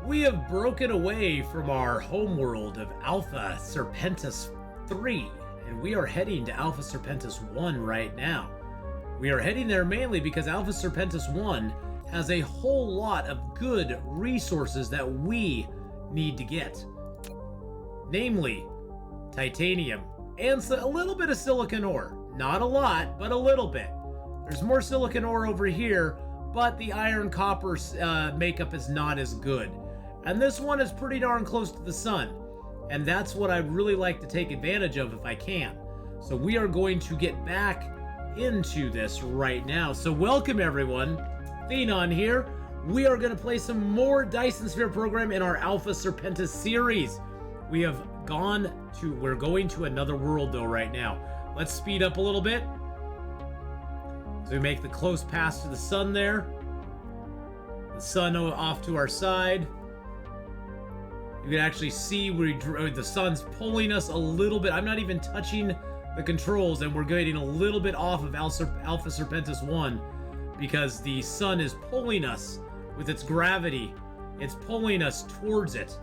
We have broken away from our homeworld of Alpha Serpentis 3, and we are heading to Alpha Serpentis 1 right now. We are heading there mainly because Alpha Serpentis 1 has a whole lot of good resources that we need to get. Namely, titanium and a little bit of silicon ore. Not a lot, but a little bit. There's more silicon ore over here, but the iron copper makeup is not as good. And this one is pretty darn close to the sun. And that's what I'd really like to take advantage of if I can. So we are going to get back into this right now. So welcome everyone, Atheenon here. We are going to play some more Dyson Sphere program in our Alpha Serpentis series. We're going to another world though right now. Let's speed up a little bit. So we make the close pass to the sun there. The sun off to our side. You can actually see where the sun's pulling us a little bit. I'm not even touching the controls, and we're getting a little bit off of Alpha Serpentis 1 because the sun is pulling us with its gravity. It's pulling us towards it.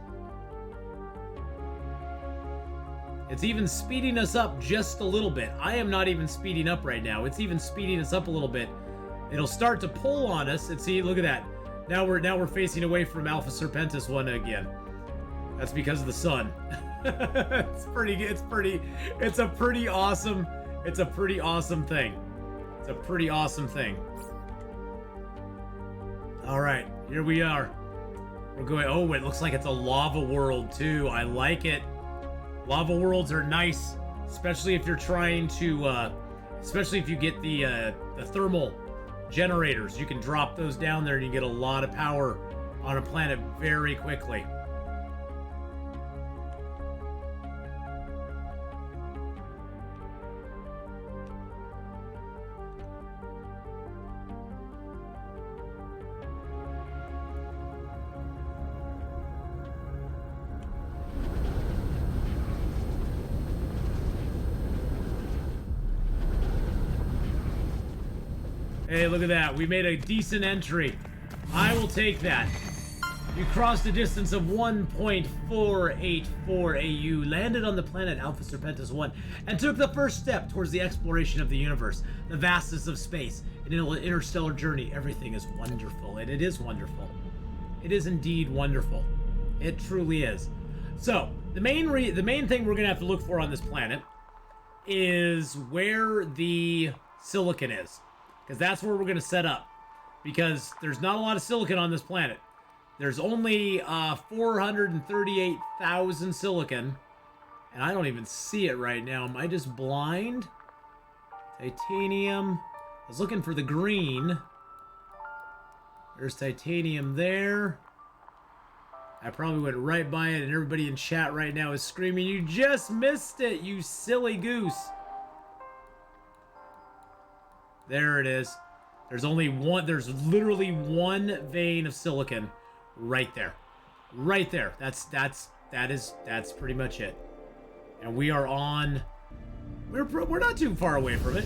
It's even speeding us up just a little bit. I am not even speeding up right now. It's even speeding us up a little bit. It'll start to pull on us, and see, look at that. Now we're facing away from Alpha Serpentis 1 again. That's because of the sun. It's a pretty awesome thing. It's a pretty awesome thing. All right, here we are. We're going, oh, it looks like it's a lava world too. I like it. Lava worlds are nice, especially if you're trying to, especially if you get the thermal generators. You can drop those down there and you get a lot of power on a planet very quickly. Hey, look at that. We made a decent entry. I will take that. You crossed a distance of 1.484 AU, landed on the planet Alpha Serpentis 1, and took the first step towards the exploration of the universe, the vastness of space, an interstellar journey. Everything is wonderful, and it is wonderful. It is indeed wonderful. It truly is. So, the main thing we're going to have to look for on this planet is where the silicon is. Because that's where we're going to set up. Because there's not a lot of silicon on this planet. There's only 438,000 silicon. And I don't even see it right now. Am I just blind? Titanium. I was looking for the green. There's titanium there. I probably went right by it, and everybody in chat right now is screaming, "You just missed it, you silly goose." There it is. There's literally one vein of silicon right there. Right there. That's pretty much it. And we are on, we're not too far away from it.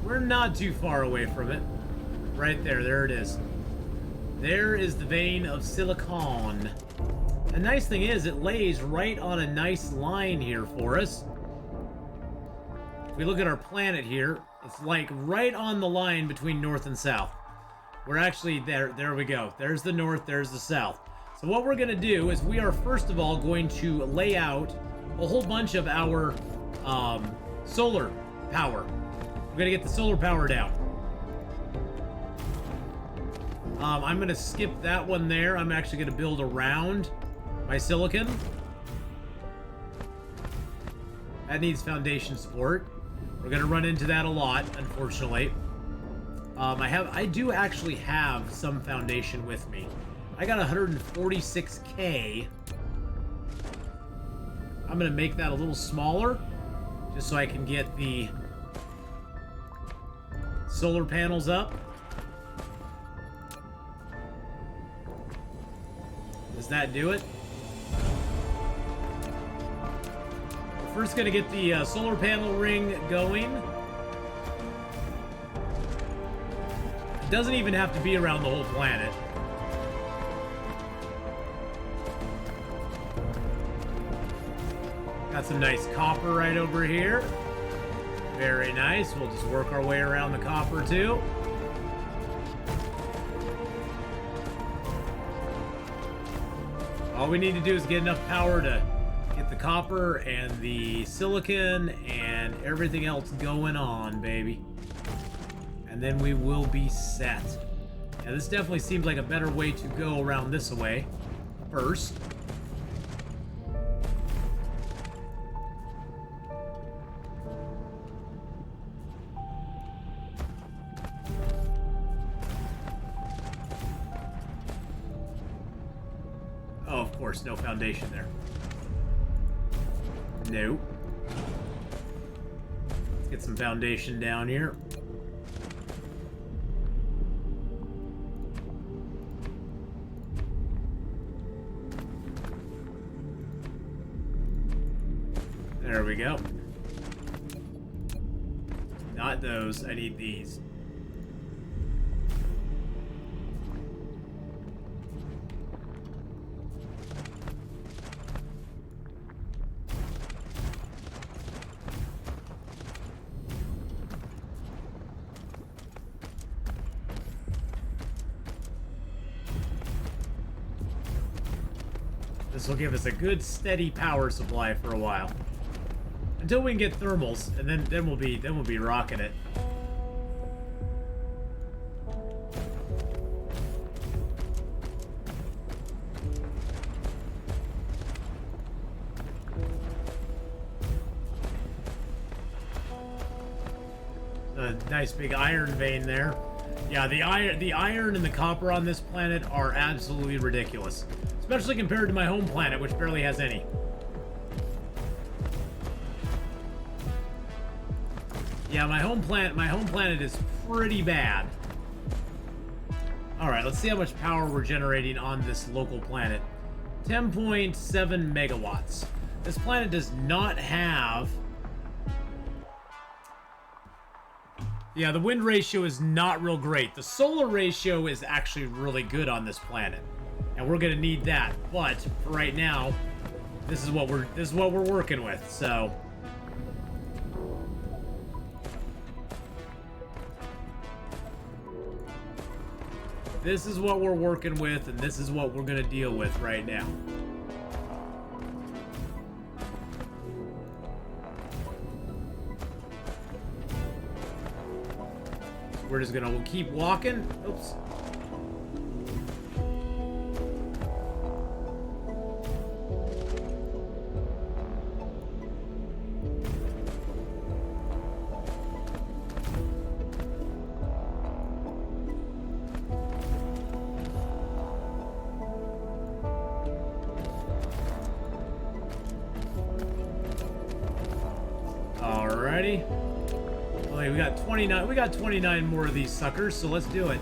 We're not too far away from it. Right there it is. There is the vein of silicon. The nice thing is it lays right on a nice line here for us. If we look at our planet here, it's like right on the line between north and south. We're actually there we go. There's the north, there's the south. So what we're gonna do is we are first of all going to lay out a whole bunch of our solar power. We're gonna get the solar power down. I'm gonna skip that one there. I'm actually gonna build around my silicon. That needs foundation support. We're gonna run into that a lot, unfortunately. I do actually have some foundation with me. I got 146K. I'm gonna make that a little smaller, just so I can get the solar panels up. Does that do it? First gonna get the solar panel ring going. doesn't even have to be around the whole planet. Got some nice copper right over here. Very nice. We'll just work our way around the copper too. All we need to do is get enough power to get the copper and the silicon and everything else going on, baby. And then we will be set. Now this definitely seems like a better way to go around this way first. Oh, of course, no foundation there. No. Let's get some foundation down here. There we go. Not those. I need these. This will give us a good steady power supply for a while. Until we can get thermals, and then we'll be rocking it. A nice big iron vein there. Yeah, the iron and the copper on this planet are absolutely ridiculous. Especially compared to my home planet, which barely has any. Yeah, my home planet is pretty bad. All right, let's see how much power we're generating on this local planet. 10.7 megawatts. This planet does not have... Yeah, the wind ratio is not real great. The solar ratio is actually really good on this planet. And we're gonna need that, but for right now, this is what we're working with. So, this is what we're working with, and this is what we're gonna deal with right now. We're just gonna keep walking. Oops. Alrighty. Well, we got 29. We got 29 more of these suckers, so let's do it.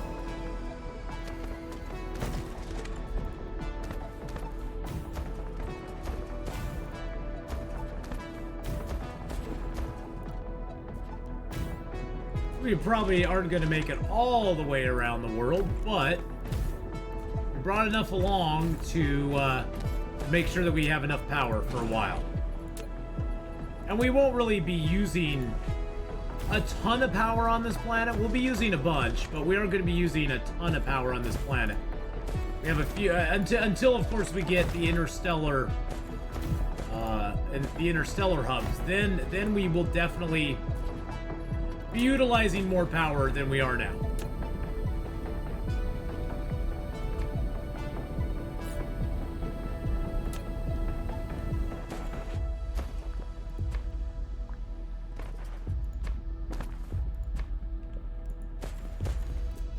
We probably aren't going to make it all the way around the world, but we brought enough along to make sure that we have enough power for a while. And we won't really be using a ton of power on this planet. We'll be using a bunch, but we aren't going to be using a ton of power on this planet. We have a few until of course we get the interstellar and the interstellar hubs. Then we will definitely be utilizing more power than we are now.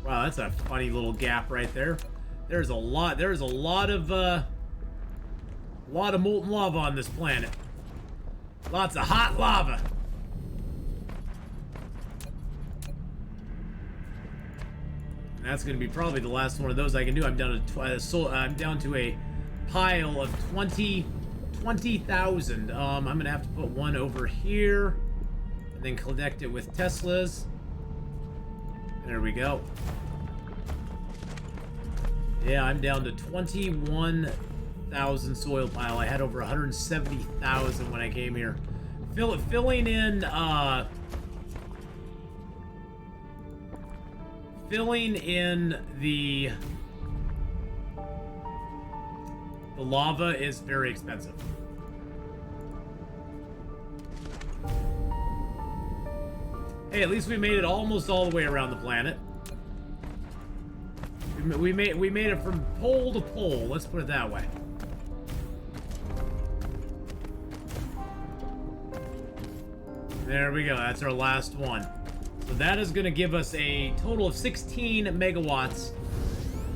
Wow, that's a funny little gap right there. There's a lot of molten lava on this planet. Lots of hot lava. And that's going to be probably the last one of those I can do. I'm down to a pile of 20,000. I'm going to have to put one over here and then connect it with Teslas. There we go. Yeah, I'm down to 21,000 soil pile. I had over 170,000 when I came here. Filling in the lava is very expensive. Hey, at least we made it almost all the way around the planet. We made it from pole to pole. Let's put it that way. There we go. That's our last one. So that is going to give us a total of 16 megawatts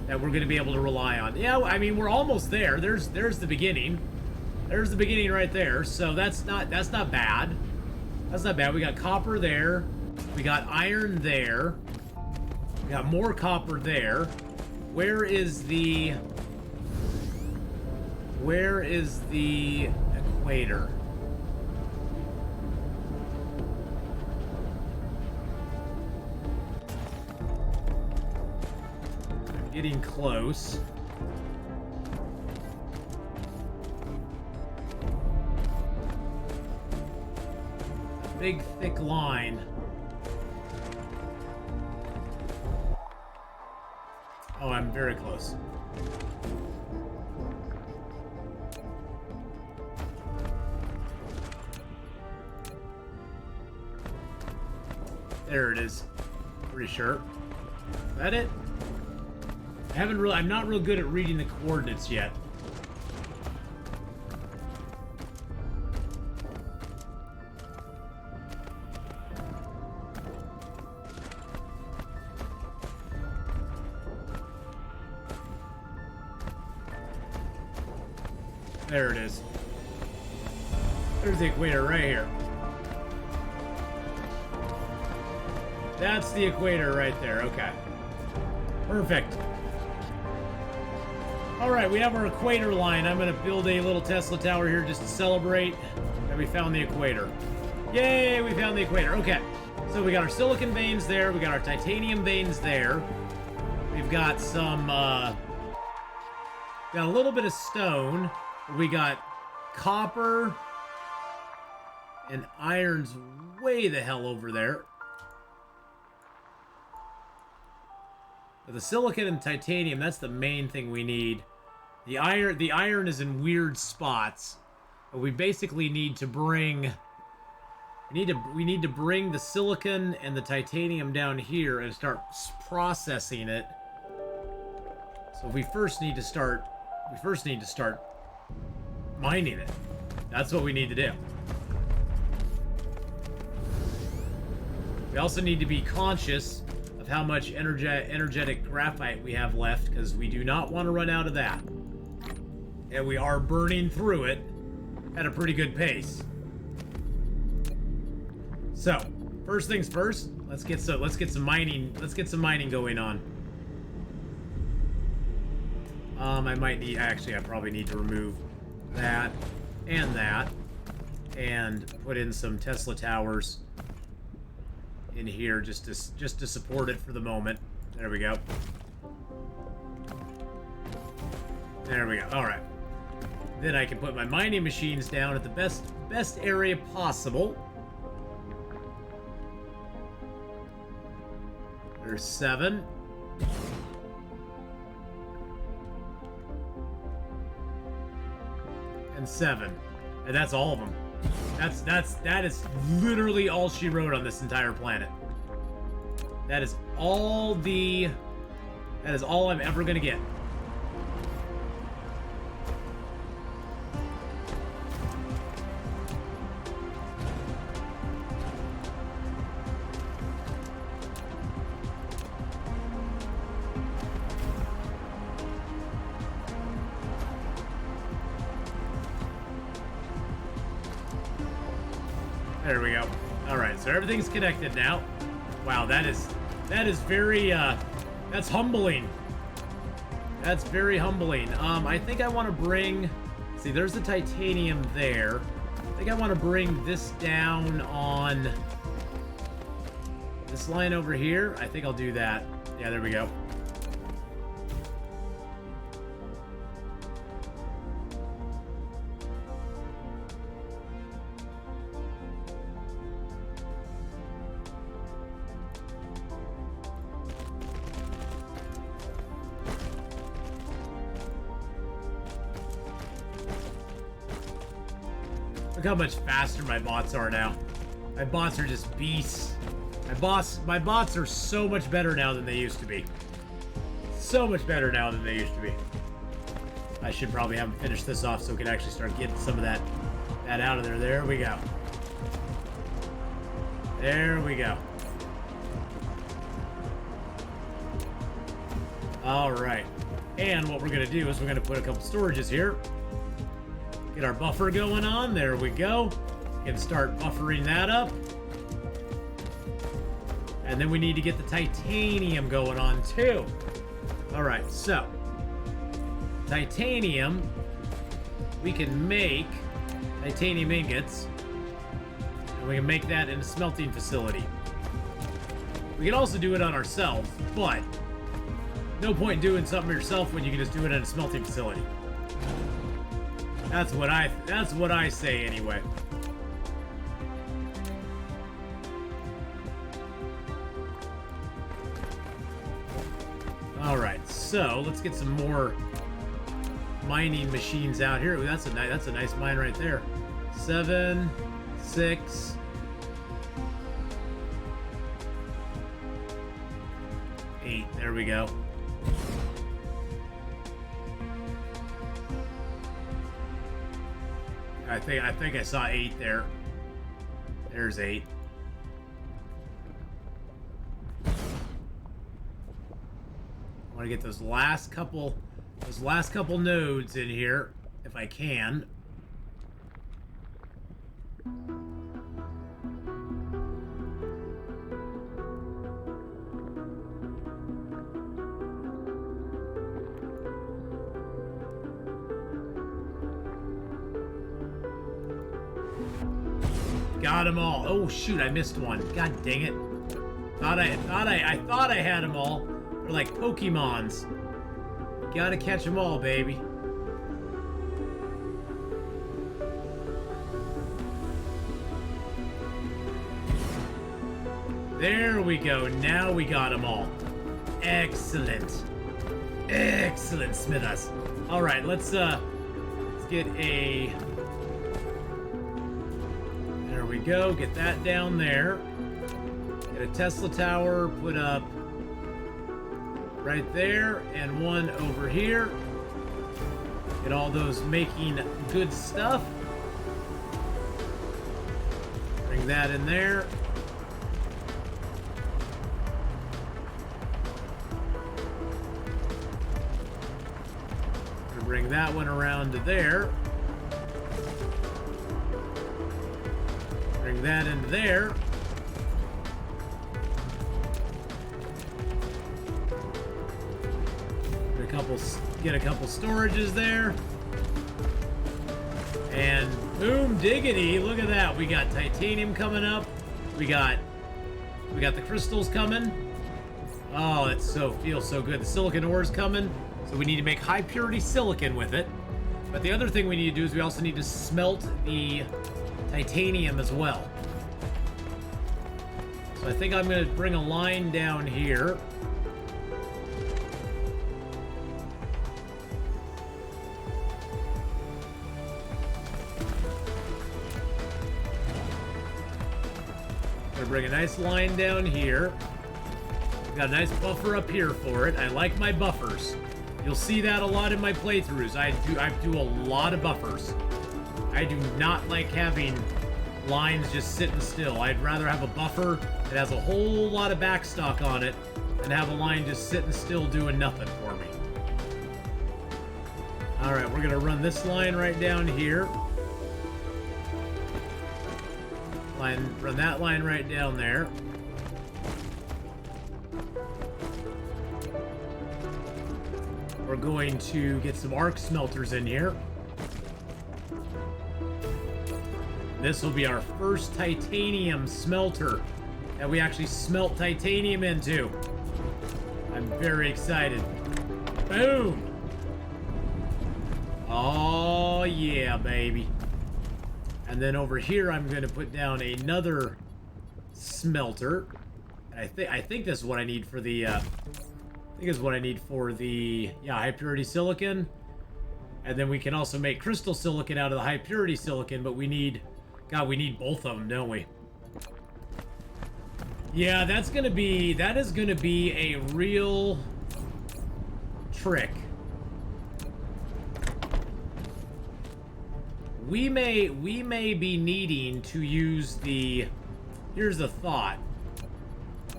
that we're going to be able to rely on. Yeah, I mean, we're almost there. There's the beginning. There's the beginning right there. So that's not bad. That's not bad. We got copper there. We got iron there. We got more copper there. Where is the equator? I'm getting close. A big thick line. Oh, I'm very close. There it is. Pretty sure. Is that it? I'm not real good at reading the coordinates yet. There it is. There's the equator right here. That's the equator right there. Okay. Perfect. All right, we have our equator line. I'm going to build a little Tesla tower here just to celebrate that we found the equator. Yay, we found the equator. Okay. So we got our silicon veins there. We got our titanium veins there. We've got some, got a little bit of stone. We got copper and iron's way the hell over there. But the silicon and titanium, that's the main thing we need. The iron is in weird spots. But we basically need to bring we need to bring the silicon and the titanium down here and start processing it. So we first need to start mining it. That's what we need to do. We also need to be conscious of how much energetic graphite we have left, because we do not want to run out of that. And we are burning through it at a pretty good pace. So, first things first, let's get some mining going on. I probably need to remove that and put in some Tesla towers in here just to support it for the moment. There we go. There we go. All right. Then I can put my mining machines down at the best area possible. There's 7. And 7. And that's all of them. That is literally all she wrote on this entire planet. That is all I'm ever gonna get. There we go. All right, so everything's connected now. Wow, that is very that's humbling. That's very humbling. I think I want to bring. See, there's the titanium there. I think I want to bring this down on this line over here. I think I'll do that. Yeah, there we go. Look how much faster my bots are now. My bots are just beasts. My bots are so much better now than they used to be. So much better now than they used to be. I should probably have them finish this off so we can actually start getting some of that out of there. There we go. There we go. All right. And what we're going to do is we're going to put a couple storages here. Get our buffer going on. There we go. And start buffering that up. And then we need to get the titanium going on too. All right, so titanium, we can make titanium ingots, and we can make that in a smelting facility. We can also do it on ourselves, but no point doing something yourself when you can just do it in a smelting facility. That's what I say anyway. All right, so let's get some more mining machines out here. Ooh, that's a nice mine right there. 7, 6, 8. There we go. I think I saw 8 there. There's 8. I want to get those last couple nodes in here if I can. Got them all. Oh shoot, I missed one. God dang it. I thought I had them all. They're like Pokemons. You gotta catch them all, baby. There we go. Now we got them all. Excellent. Excellent, Smithus. All right, let's get a... There we go. Get that down there. Get a Tesla tower put up right there, and one over here. Get all those making good stuff. Bring that in there. Bring that one around to there. Bring that into there. Get a couple storages there. And boom diggity, look at that. We got titanium coming up. We got the crystals coming. Oh, it feels so good. The silicon ore is coming. So we need to make high purity silicon with it. But the other thing we need to do is we also need to smelt the titanium as well. So I think I'm going to bring a line down here. Bring a nice line down here. Got a nice buffer up here for it. I like my buffers. You'll see that a lot in my playthroughs. I do a lot of buffers. I do not like having lines just sitting still. I'd rather have a buffer that has a whole lot of backstock on it than have a line just sitting still doing nothing for me. All right, we're gonna run this line right down here. Run that line right down there. We're going to get some arc smelters in here. This will be our first titanium smelter that we actually smelt titanium into. I'm very excited. Boom! Oh yeah, baby. And then over here, I'm going to put down another smelter. And I think this is what I need for the, high purity silicon. And then we can also make crystal silicon out of the high purity silicon, but we need God, we need both of them, don't we? Yeah, that is gonna be a real trick. We may be needing to use the... Here's a thought.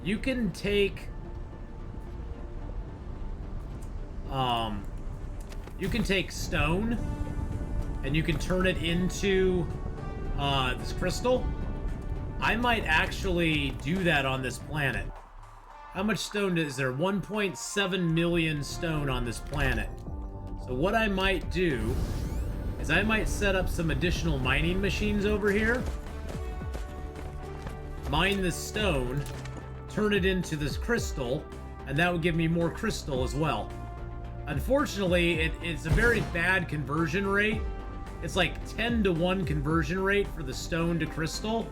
You can take... You can take stone, and you can turn it into this crystal. I might actually do that on this planet. How much stone is there? 1.7 million stone on this planet. So what I might do is I might set up some additional mining machines over here, mine this stone, turn it into this crystal, and that would give me more crystal as well. Unfortunately, it's a very bad conversion rate. It's like 10-to-1 conversion rate for the stone to crystal.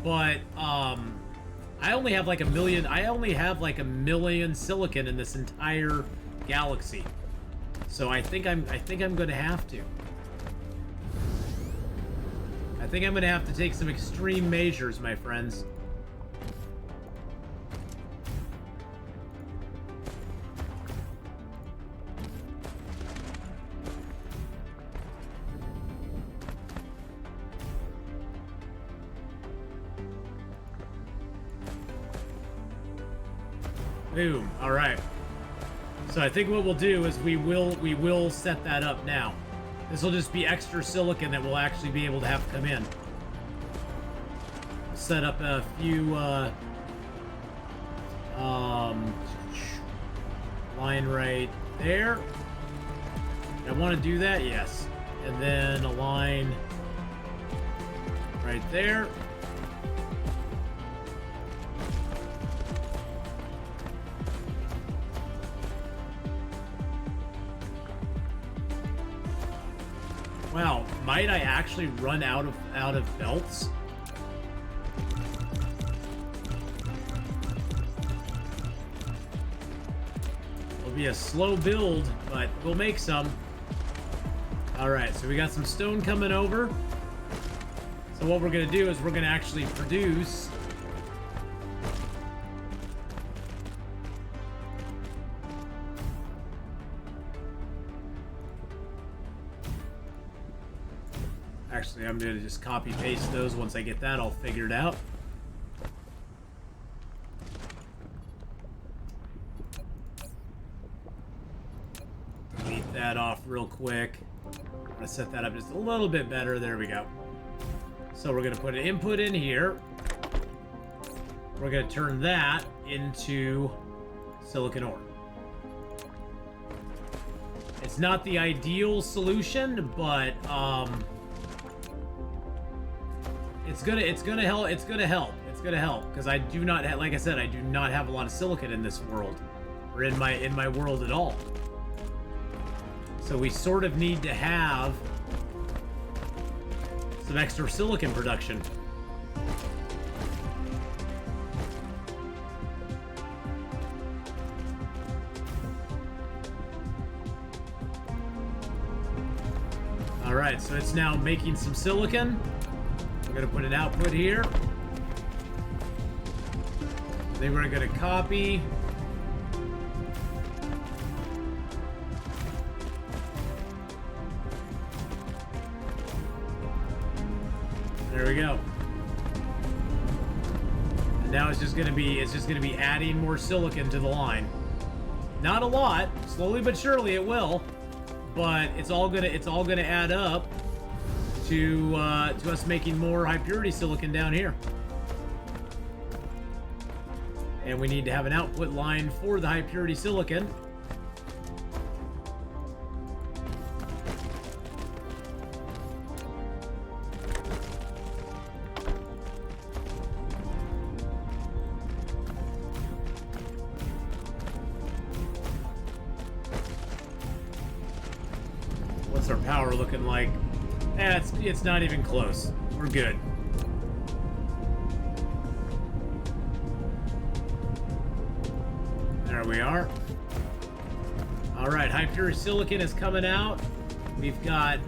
But I only have like a million silicon in this entire galaxy. So I think I'm gonna have to. I think I'm gonna have to take some extreme measures, my friends. Boom. All right. So I think what we'll do is we will set that up now. This will just be extra silicon that we'll actually be able to have come in. Set up a few line right there. I want to do that, yes. And then a line right there. Wow, might I actually run out of belts? It'll be a slow build, but we'll make some. Alright, so we got some stone coming over. So what we're gonna do is we're gonna actually produce Actually, I'm going to just copy paste those once I get that all figured out. Delete that off real quick. I'm going to set that up just a little bit better. There we go. So we're going to put an input in here. We're going to turn that into silicon ore. It's not the ideal solution, but it's gonna help because I do not have, like I said, I do not have a lot of silicon in this world or in my world at all. So we sort of need to have some extra silicon production. All right, so it's now making some silicon. We're going to put an output here. Then we're going to copy. There we go. And now it's just going to be adding more silicon to the line. Not a lot, slowly but surely it will, but it's all going to add up to us making more high purity silicon down here. And we need to have an output line for the high purity silicon. What's our power looking like? It's not even close. We're good. There we are. All right, high purity silicon is coming out. We've got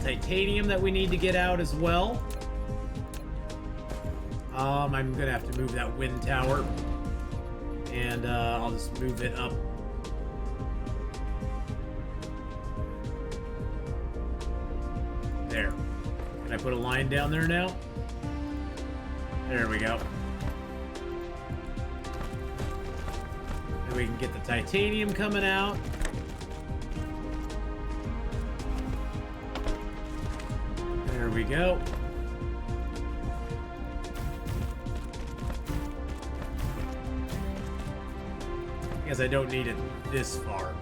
titanium that we need to get out as well. I'm gonna have to move that wind tower, and I'll just move it up. There. Can I put a line down there now? There we go. And we can get the titanium coming out. There we go. Guess I don't need it this far.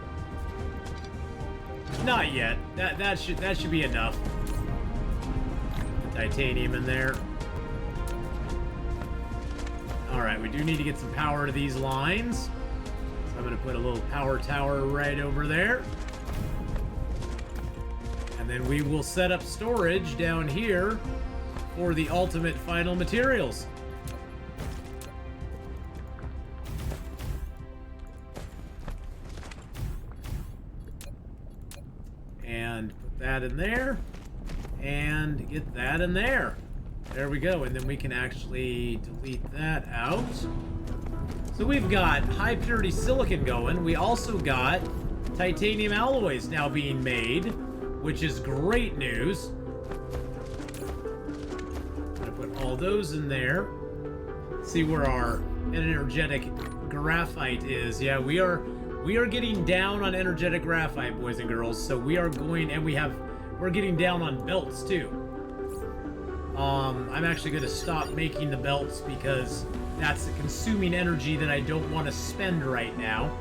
Not yet. That should be enough. The titanium in there. All right, we do need to get some power to these lines. So I'm going to put a little power tower right over there. And then we will set up storage down here for the ultimate final materials. And put that in there. And get that in there. There we go. And then we can actually delete that out. So we've got high purity silicon going. We also got titanium alloys now being made, which is great news. I'm gonna put all those in there. See where our energetic graphite is. Yeah, we are getting down on energetic graphite, boys and girls. So we are going, and we're getting down on belts too. I'm actually going to stop making the belts because that's consuming energy that I don't want to spend right now.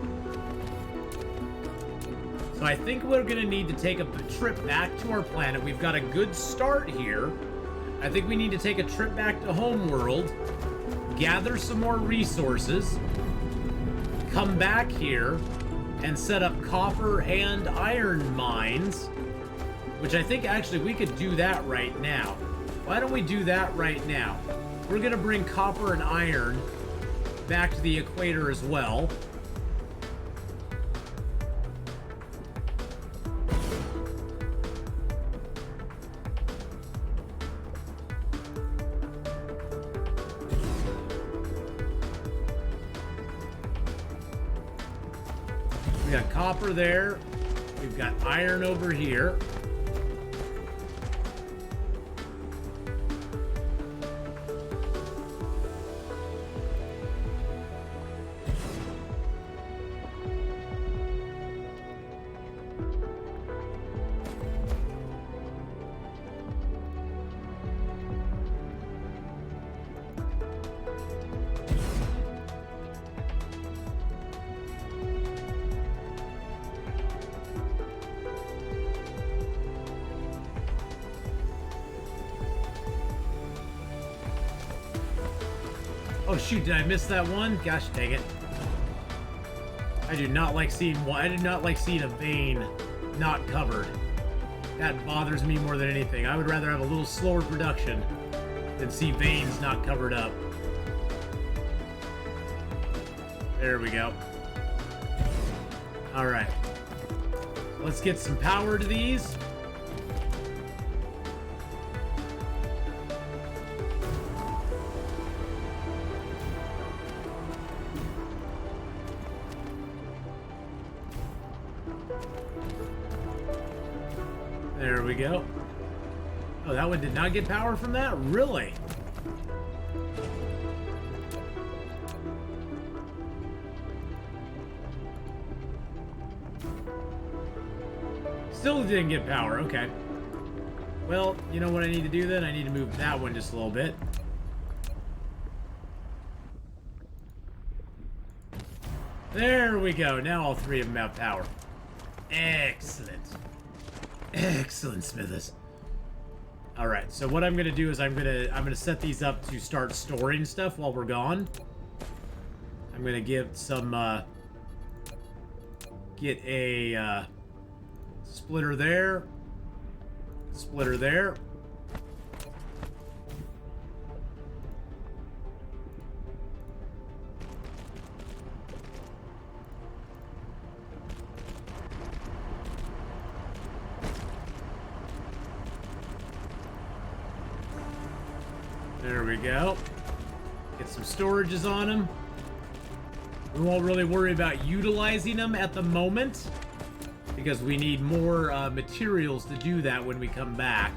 So I think we're going to need to take a trip back to our planet. We've got a good start here. I think we need to take a trip back to Homeworld, gather some more resources, come back here, and set up copper and iron mines, which I think actually we could do that right now. Why don't we do that right now? We're going to bring copper and iron back to the equator as well. We got copper there. We've got iron over here. Oh shoot, did I miss that one? Gosh dang it. I do not like seeing a vein not covered. That bothers me more than anything. I would rather have a little slower production than see veins not covered up. There we go. Alright. Let's get some power to these. There we go. Oh, that one did not get power from that? Really? Still didn't get power. Okay. Well, you know what I need to do then? I need to move that one just a little bit. There we go. Now all three of them have power. Excellent. Excellent, Smithers. All right, so what I'm gonna do is I'm gonna set these up to start storing stuff while we're gone. I'm gonna give some get a splitter there, splitter there. There we go. Get some storages on them. We won't really worry about utilizing them at the moment because we need more materials to do that when we come back.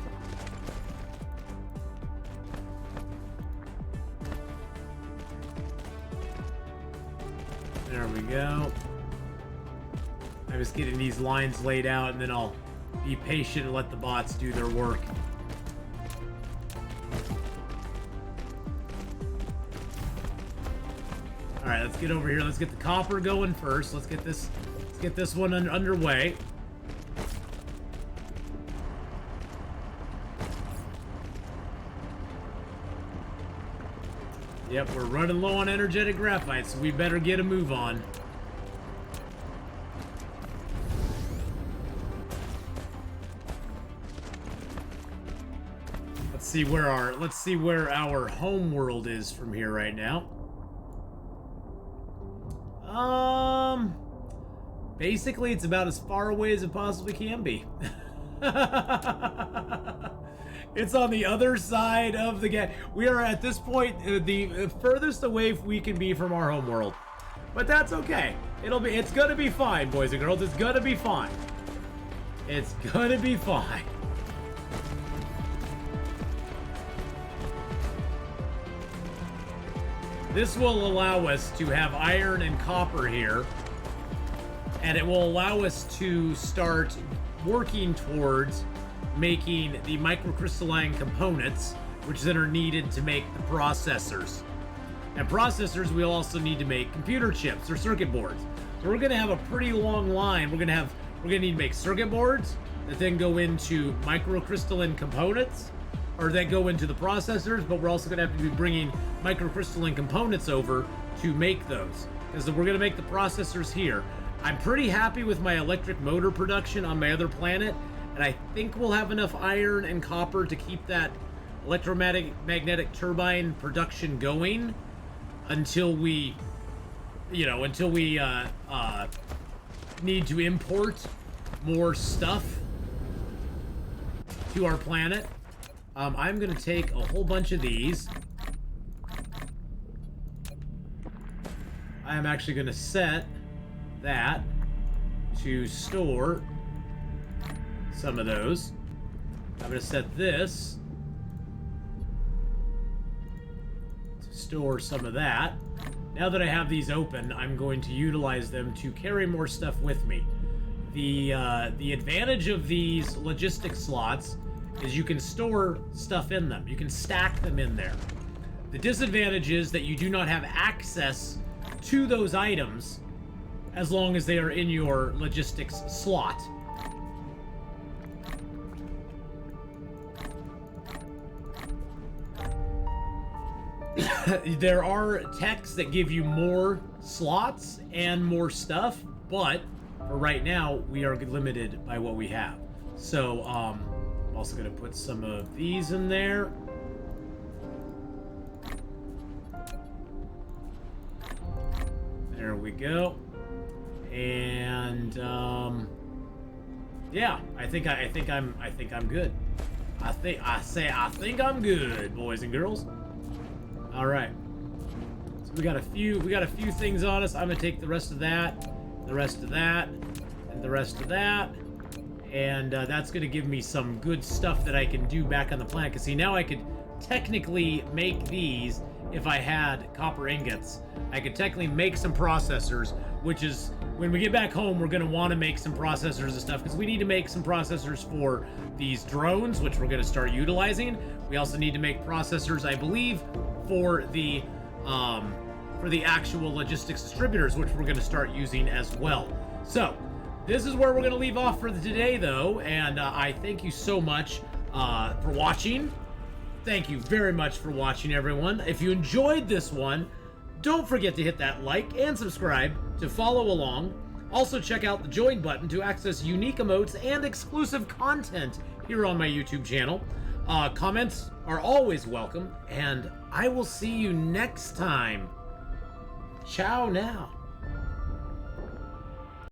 There we go. I'm just getting these lines laid out, and then I'll be patient and let the bots do their work. All right, let's get over here. Let's get the copper going first. Let's get this one underway. Yep, we're running low on energetic graphite, so we better get a move on. Let's see where our home world is from here right now. Basically it's about as far away as it possibly can be. It's on the other side of the gap. We are at this point the furthest away we can be from our home world. But that's okay. It's gonna be fine, boys and girls. It's gonna be fine. It's gonna be fine. This will allow us to have iron and copper here, and it will allow us to start working towards making the microcrystalline components, which then are needed to make the processors. And processors, we'll also need to make computer chips or circuit boards. So we're gonna have a pretty long line. We're gonna need to make circuit boards that then go into microcrystalline components, or that go into the processors, but we're also gonna have to be bringing microcrystalline components over to make those, because we're gonna make the processors here. I'm pretty happy with my electric motor production on my other planet, and I think we'll have enough iron and copper to keep that electromagnetic turbine production going until we need to import more stuff to our planet. I'm gonna take a whole bunch of these. I am actually gonna set that to store some of those. I'm gonna set this to store some of that. Now that I have these open, I'm going to utilize them to carry more stuff with me. The advantage of these logistics slots is you can store stuff in them. You can stack them in there. The disadvantage is that you do not have access to those items as long as they are in your logistics slot. There are techs that give you more slots and more stuff, but for right now, we are limited by what we have. So, I'm also going to put some of these in there. There we go. And yeah, I think I'm good. I think I'm good, boys and girls. All right. So we got a few things on us. I'm gonna take the rest of that, the rest of that, and the rest of that. And that's going to give me some good stuff that I can do back on the planet. Because see, now I could technically make these if I had copper ingots. I could technically make some processors, which is, when we get back home, we're going to want to make some processors and stuff. Because we need to make some processors for these drones, which we're going to start utilizing. We also need to make processors, I believe, for the actual logistics distributors, which we're going to start using as well. So, this is where we're going to leave off for today, though, and I thank you so much for watching. Thank you very much for watching, everyone. If you enjoyed this one, don't forget to hit that like and subscribe to follow along. Also, check out the join button to access unique emotes and exclusive content here on my YouTube channel. Comments are always welcome, and I will see you next time. Ciao now.